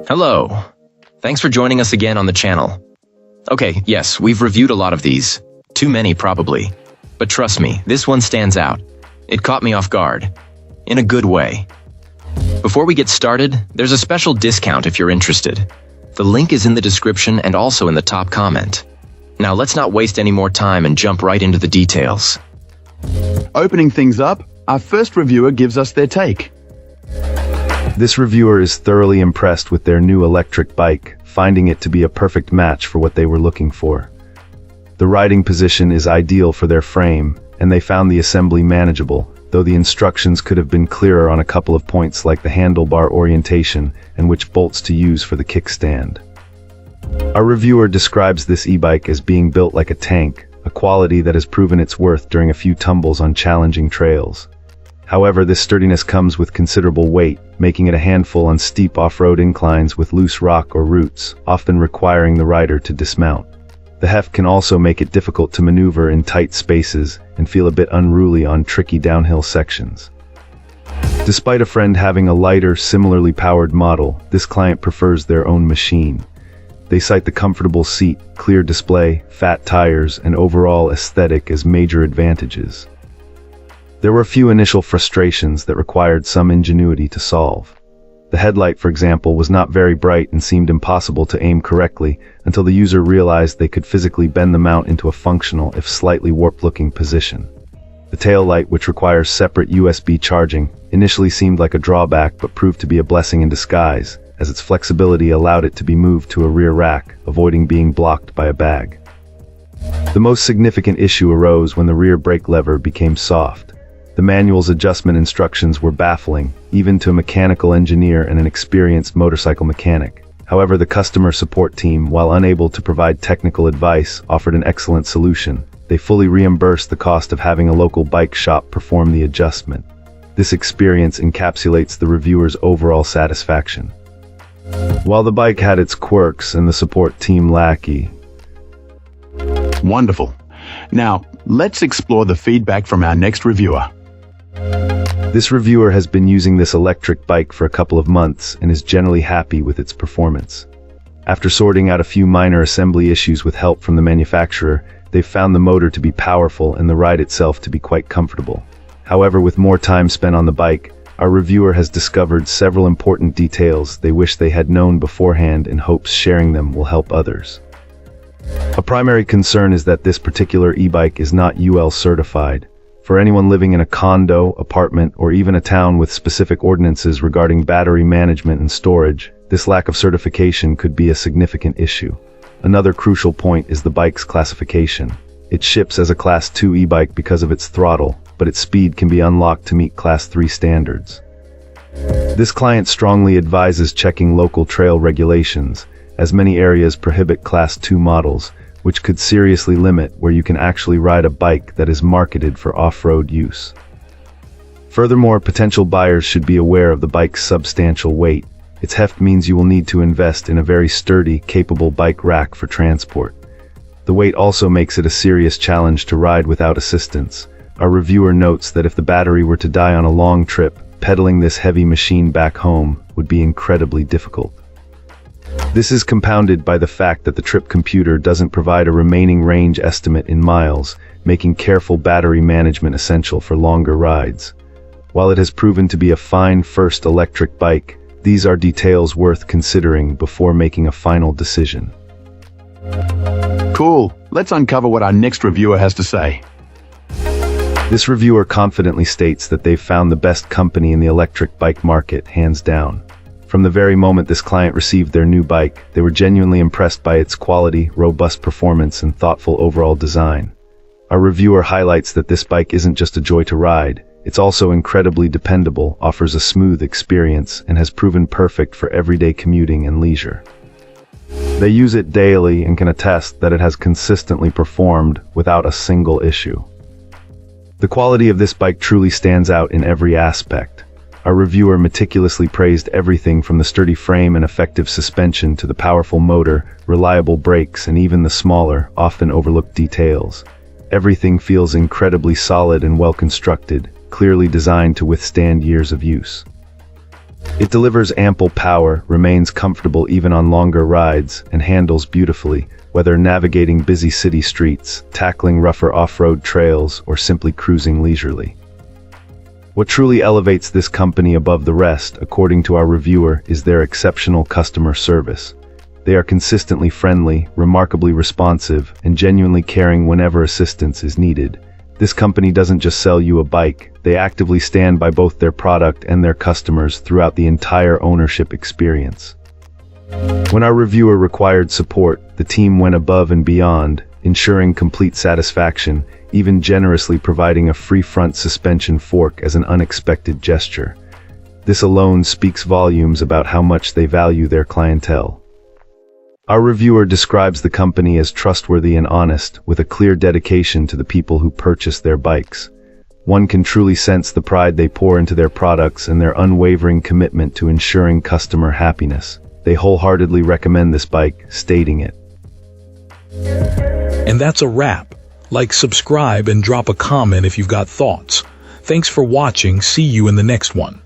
Hello. Thanks for joining us again on the channel. Okay, yes, we've reviewed a lot of these. Too many, probably. But trust me, this one stands out. It caught me off guard. In a good way. Before we get started, there's a special discount if you're interested. The link is in the description and also in the top comment. Now let's not waste any more time and jump right into the details. Opening things up, our first reviewer gives us their take. This reviewer is thoroughly impressed with their new electric bike, finding it to be a perfect match for what they were looking for. The riding position is ideal for their frame, and they found the assembly manageable, though the instructions could have been clearer on a couple of points like the handlebar orientation and which bolts to use for the kickstand. Our reviewer describes this e-bike as being built like a tank, a quality that has proven its worth during a few tumbles on challenging trails. However, this sturdiness comes with considerable weight, making it a handful on steep off-road inclines with loose rock or roots, often requiring the rider to dismount. The heft can also make it difficult to maneuver in tight spaces and feel a bit unruly on tricky downhill sections. Despite a friend having a lighter, similarly powered model, this client prefers their own machine. They cite the comfortable seat, clear display, fat tires, and overall aesthetic as major advantages. There were a few initial frustrations that required some ingenuity to solve. The headlight, for example, was not very bright and seemed impossible to aim correctly until the user realized they could physically bend the mount into a functional, if slightly warped-looking position. The tail light, which requires separate USB charging, initially seemed like a drawback but proved to be a blessing in disguise, as its flexibility allowed it to be moved to a rear rack, avoiding being blocked by a bag. The most significant issue arose when the rear brake lever became soft. The manual's adjustment instructions were baffling, even to a mechanical engineer and an experienced motorcycle mechanic. However, the customer support team, while unable to provide technical advice, offered an excellent solution. They fully reimbursed the cost of having a local bike shop perform the adjustment. This experience encapsulates the reviewer's overall satisfaction. While the bike had its quirks and the support team lackey. Wonderful. Now, let's explore the feedback from our next reviewer. This reviewer has been using this electric bike for a couple of months and is generally happy with its performance. After sorting out a few minor assembly issues with help from the manufacturer, they've found the motor to be powerful and the ride itself to be quite comfortable. However, with more time spent on the bike, our reviewer has discovered several important details they wish they had known beforehand in hopes sharing them will help others. A primary concern is that this particular e-bike is not UL certified. For anyone living in a condo, apartment, or even a town with specific ordinances regarding battery management and storage, this lack of certification could be a significant issue. Another crucial point is the bike's classification. It ships as a Class 2 e-bike because of its throttle, but its speed can be unlocked to meet Class 3 standards. This client strongly advises checking local trail regulations, as many areas prohibit Class 2 models, which could seriously limit where you can actually ride a bike that is marketed for off-road use. Furthermore, potential buyers should be aware of the bike's substantial weight. Its heft means you will need to invest in a very sturdy, capable bike rack for transport. The weight also makes it a serious challenge to ride without assistance. Our reviewer notes that if the battery were to die on a long trip, pedaling this heavy machine back home would be incredibly difficult. This is compounded by the fact that the trip computer doesn't provide a remaining range estimate in miles, making careful battery management essential for longer rides. While it has proven to be a fine first electric bike, these are details worth considering before making a final decision. Cool. Let's uncover what our next reviewer has to say. This reviewer confidently states that they've found the best company in the electric bike market, hands down. From the very moment this client received their new bike, they were genuinely impressed by its quality, robust performance, and thoughtful overall design. Our reviewer highlights that this bike isn't just a joy to ride, it's also incredibly dependable, offers a smooth experience, and has proven perfect for everyday commuting and leisure. They use it daily and can attest that it has consistently performed without a single issue. The quality of this bike truly stands out in every aspect. Our reviewer meticulously praised everything from the sturdy frame and effective suspension to the powerful motor, reliable brakes, and even the smaller, often overlooked details. Everything feels incredibly solid and well constructed, clearly designed to withstand years of use. It delivers ample power, remains comfortable even on longer rides, and handles beautifully, whether navigating busy city streets, tackling rougher off-road trails, or simply cruising leisurely. What truly elevates this company above the rest, according to our reviewer, is their exceptional customer service. They are consistently friendly, remarkably responsive, and genuinely caring whenever assistance is needed. This company doesn't just sell you a bike, they actively stand by both their product and their customers throughout the entire ownership experience. When our reviewer required support, the team went above and beyond, ensuring complete satisfaction, even generously providing a free front suspension fork as an unexpected gesture. This alone speaks volumes about how much they value their clientele. Our reviewer describes the company as trustworthy and honest, with a clear dedication to the people who purchase their bikes. One can truly sense the pride they pour into their products and their unwavering commitment to ensuring customer happiness. They wholeheartedly recommend this bike, stating it. And that's a wrap. Like, subscribe, and drop a comment if you've got thoughts. Thanks for watching. See you in the next one.